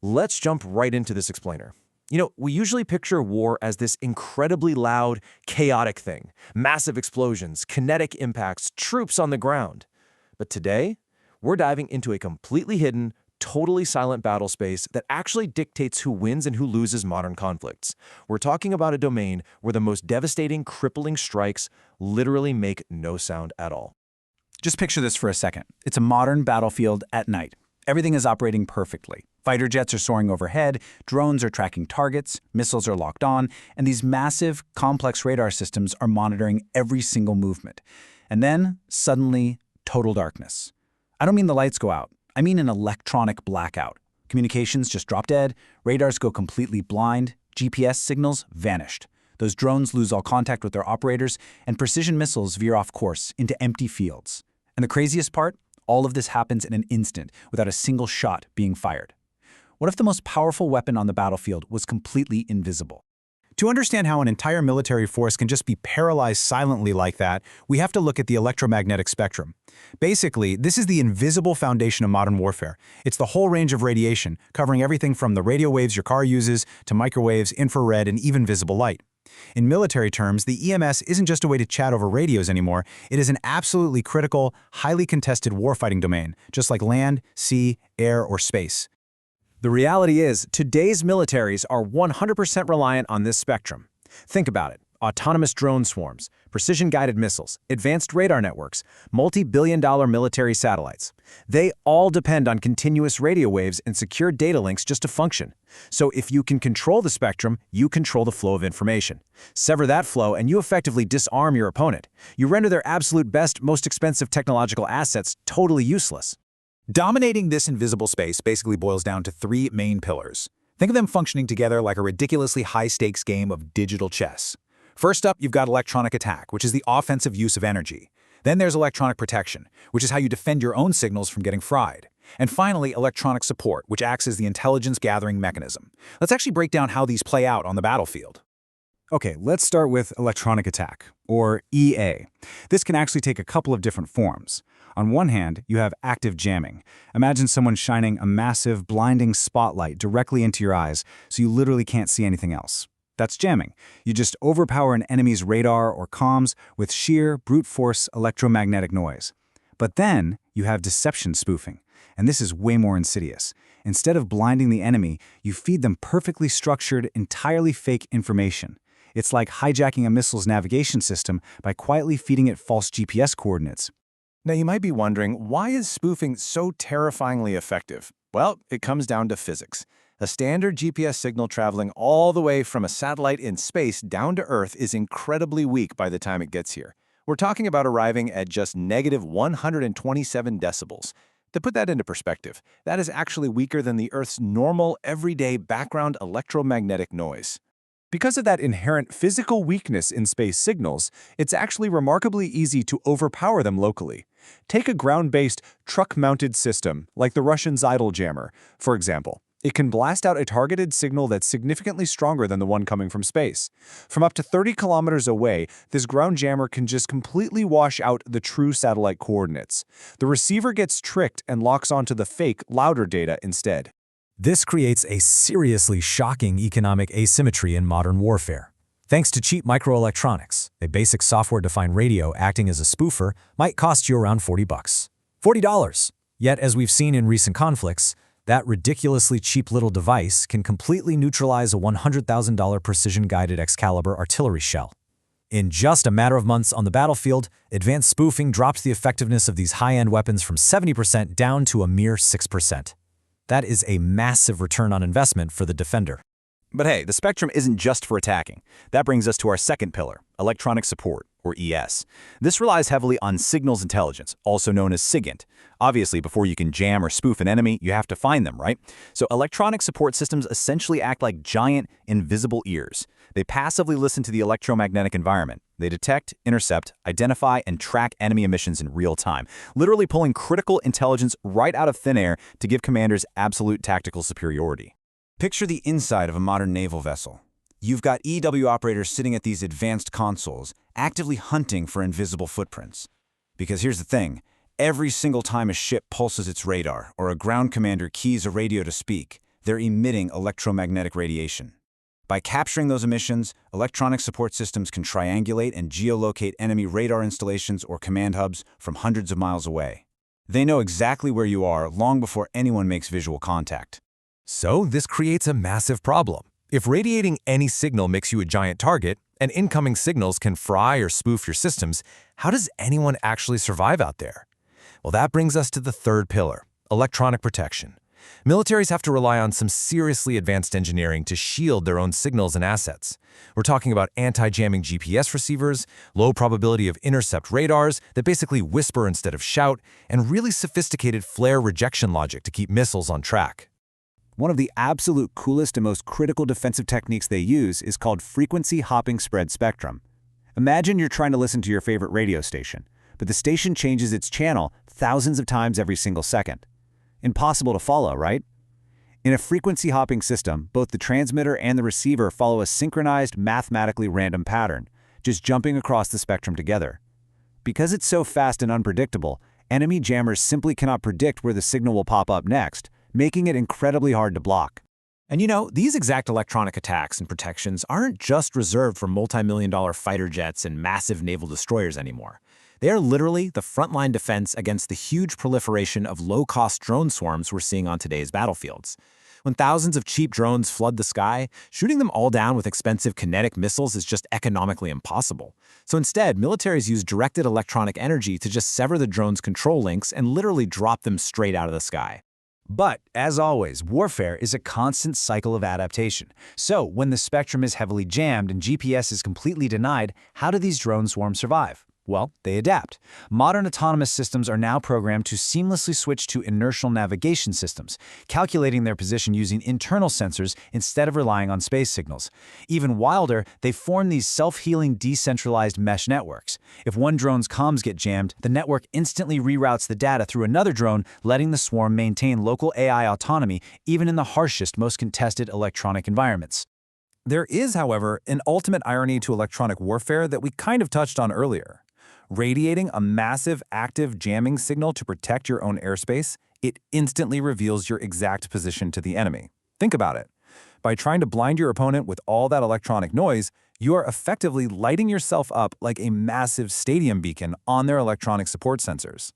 Let's jump right into this explainer. We usually picture war as this incredibly loud, chaotic thing. Massive explosions, kinetic impacts, troops on the ground. But today, we're diving into a completely hidden, totally silent battle space that actually dictates who wins and who loses modern conflicts. We're talking about a domain where the most devastating, crippling strikes literally make no sound at all. Just picture this for a second. It's a modern battlefield at night. Everything is operating perfectly. Fighter jets are soaring overhead, drones are tracking targets, missiles are locked on, and these massive, complex radar systems are monitoring every single movement. And then, suddenly, total darkness. I don't mean the lights go out. I mean an electronic blackout. Communications just drop dead, radars go completely blind, GPS signals vanished. Those drones lose all contact with their operators, and precision missiles veer off course into empty fields. And the craziest part? All of this happens in an instant, without a single shot being fired. What if the most powerful weapon on the battlefield was completely invisible? To understand how an entire military force can just be paralyzed silently like that, we have to look at the electromagnetic spectrum. Basically, this is the invisible foundation of modern warfare. It's the whole range of radiation, covering everything from the radio waves your car uses to microwaves, infrared, and even visible light. In military terms, the EMS isn't just a way to chat over radios anymore. It is an absolutely critical, highly contested warfighting domain, just like land, sea, air, or space. The reality is, today's militaries are 100% reliant on this spectrum. Think about it. Autonomous drone swarms, precision-guided missiles, advanced radar networks, multi-billion-dollar military satellites. They all depend on continuous radio waves and secure data links just to function. So if you can control the spectrum, you control the flow of information. Sever that flow and you effectively disarm your opponent. You render their absolute best, most expensive technological assets totally useless. Dominating this invisible space basically boils down to three main pillars. Think of them functioning together like a ridiculously high-stakes game of digital chess. First up, you've got electronic attack, which is the offensive use of energy. Then there's electronic protection, which is how you defend your own signals from getting fried. And finally, electronic support, which acts as the intelligence-gathering mechanism. Let's actually break down how these play out on the battlefield. Okay, let's start with electronic attack, or EA. This can actually take a couple of different forms. On one hand, you have active jamming. Imagine someone shining a massive, blinding spotlight directly into your eyes, so you literally can't see anything else. That's jamming. You just overpower an enemy's radar or comms with sheer, brute force electromagnetic noise. But then, you have deception spoofing. And this is way more insidious. Instead of blinding the enemy, you feed them perfectly structured, entirely fake information. It's like hijacking a missile's navigation system by quietly feeding it false GPS coordinates. Now you might be wondering, why is spoofing so terrifyingly effective? Well, it comes down to physics. A standard GPS signal traveling all the way from a satellite in space down to Earth is incredibly weak by the time it gets here. We're talking about arriving at just negative 127 decibels. To put that into perspective, that is actually weaker than the Earth's normal, everyday background electromagnetic noise. Because of that inherent physical weakness in space signals, it's actually remarkably easy to overpower them locally. Take a ground-based, truck-mounted system, like the Russian Zeidel jammer, for example. It can blast out a targeted signal that's significantly stronger than the one coming from space. From up to 30 kilometers away, this ground jammer can just completely wash out the true satellite coordinates. The receiver gets tricked and locks onto the fake, louder data instead. This creates a seriously shocking economic asymmetry in modern warfare. Thanks to cheap microelectronics, a basic software-defined radio acting as a spoofer might cost you around $40. $40! Yet, as we've seen in recent conflicts, that ridiculously cheap little device can completely neutralize a $100,000 precision-guided Excalibur artillery shell. In just a matter of months on the battlefield, advanced spoofing dropped the effectiveness of these high-end weapons from 70% down to a mere 6%. That is a massive return on investment for the defender. But hey, the spectrum isn't just for attacking. That brings us to our second pillar, electronic support, or ES. This relies heavily on signals intelligence, also known as SIGINT. Obviously, before you can jam or spoof an enemy, you have to find them, right? So electronic support systems essentially act like giant, invisible ears. They passively listen to the electromagnetic environment. They detect, intercept, identify, and track enemy emissions in real time, literally pulling critical intelligence right out of thin air to give commanders absolute tactical superiority. Picture the inside of a modern naval vessel. You've got EW operators sitting at these advanced consoles, actively hunting for invisible footprints. Because here's the thing, every single time a ship pulses its radar or a ground commander keys a radio to speak, they're emitting electromagnetic radiation. By capturing those emissions, electronic support systems can triangulate and geolocate enemy radar installations or command hubs from hundreds of miles away. They know exactly where you are long before anyone makes visual contact. So this creates a massive problem. If radiating any signal makes you a giant target, and incoming signals can fry or spoof your systems, how does anyone actually survive out there? Well, that brings us to the third pillar, electronic protection. Militaries have to rely on some seriously advanced engineering to shield their own signals and assets. We're talking about anti-jamming GPS receivers, low probability of intercept radars that basically whisper instead of shout, and really sophisticated flare rejection logic to keep missiles on track. One of the absolute coolest and most critical defensive techniques they use is called frequency hopping spread spectrum. Imagine you're trying to listen to your favorite radio station, but the station changes its channel thousands of times every single second. Impossible to follow, right? In a frequency hopping system, both the transmitter and the receiver follow a synchronized, mathematically random pattern, just jumping across the spectrum together. Because it's so fast and unpredictable, enemy jammers simply cannot predict where the signal will pop up next, making it incredibly hard to block. And you know, these exact electronic attacks and protections aren't just reserved for multi-million-dollar fighter jets and massive naval destroyers anymore. They are literally the frontline defense against the huge proliferation of low-cost drone swarms we're seeing on today's battlefields. When thousands of cheap drones flood the sky, shooting them all down with expensive kinetic missiles is just economically impossible. So instead, militaries use directed electronic energy to just sever the drone's control links and literally drop them straight out of the sky. But, as always, warfare is a constant cycle of adaptation. So, when the spectrum is heavily jammed and GPS is completely denied, how do these drone swarms survive? Well, they adapt. Modern autonomous systems are now programmed to seamlessly switch to inertial navigation systems, calculating their position using internal sensors instead of relying on space signals. Even wilder, they form these self-healing decentralized mesh networks. If one drone's comms get jammed, the network instantly reroutes the data through another drone, letting the swarm maintain local AI autonomy even in the harshest, most contested electronic environments. There is, however, an ultimate irony to electronic warfare that we kind of touched on earlier. Radiating a massive active jamming signal to protect your own airspace, it instantly reveals your exact position to the enemy. Think about it. By trying to blind your opponent with all that electronic noise, you are effectively lighting yourself up like a massive stadium beacon on their electronic support sensors.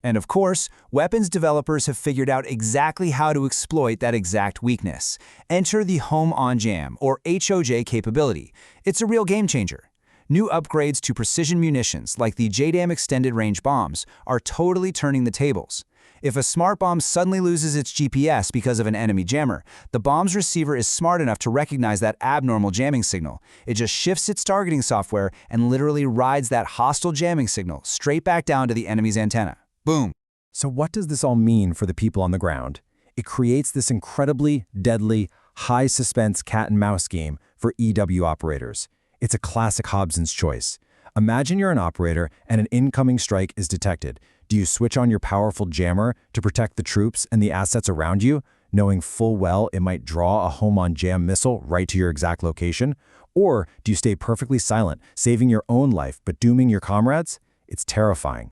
And of course, weapons developers have figured out exactly how to exploit that exact weakness. Enter the Home on Jam, or HOJ capability. It's a real game changer. New upgrades to precision munitions, like the JDAM extended range bombs, are totally turning the tables. If a smart bomb suddenly loses its GPS because of an enemy jammer, the bomb's receiver is smart enough to recognize that abnormal jamming signal. It just shifts its targeting software and literally rides that hostile jamming signal straight back down to the enemy's antenna. Boom. So what does this all mean for the people on the ground? It creates this incredibly deadly, high-suspense cat-and-mouse game for EW operators. It's a classic Hobson's choice. Imagine you're an operator and an incoming strike is detected. Do you switch on your powerful jammer to protect the troops and the assets around you, knowing full well it might draw a home-on-jam missile right to your exact location? Or do you stay perfectly silent, saving your own life but dooming your comrades? It's terrifying.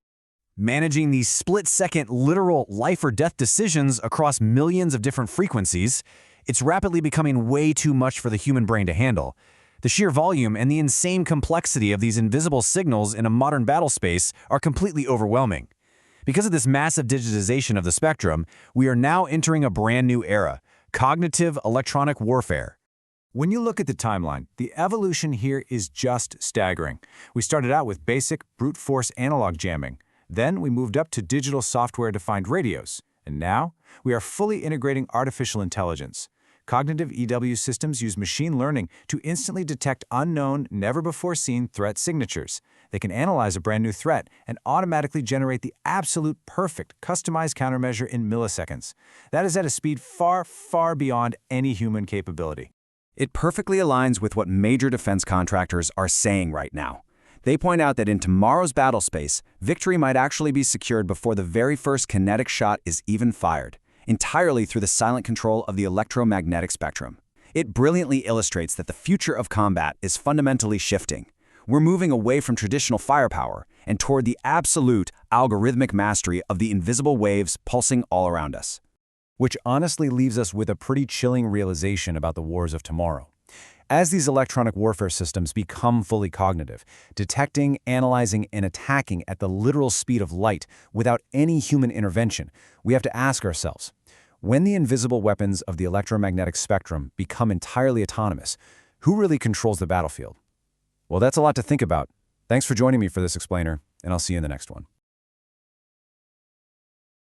Managing these split-second literal life-or-death decisions across millions of different frequencies, it's rapidly becoming way too much for the human brain to handle. The sheer volume and the insane complexity of these invisible signals in a modern battle space are completely overwhelming. Because of this massive digitization of the spectrum, we are now entering a brand new era, cognitive electronic warfare. When you look at the timeline, the evolution here is just staggering. We started out with basic brute force analog jamming. Then we moved up to digital software-defined radios. And now we are fully integrating artificial intelligence. Cognitive EW systems use machine learning to instantly detect unknown, never-before-seen threat signatures. They can analyze a brand new threat and automatically generate the absolute perfect customized countermeasure in milliseconds. That is at a speed far, far beyond any human capability. It perfectly aligns with what major defense contractors are saying right now. They point out that in tomorrow's battle space, victory might actually be secured before the very first kinetic shot is even fired, entirely through the silent control of the electromagnetic spectrum. It brilliantly illustrates that the future of combat is fundamentally shifting. We're moving away from traditional firepower and toward the absolute algorithmic mastery of the invisible waves pulsing all around us. which honestly leaves us with a pretty chilling realization about the wars of tomorrow. As these electronic warfare systems become fully cognitive, detecting, analyzing, and attacking at the literal speed of light without any human intervention, we have to ask ourselves, when the invisible weapons of the electromagnetic spectrum become entirely autonomous, who really controls the battlefield? Well, that's a lot to think about. Thanks for joining me for this explainer, and I'll see you in the next one.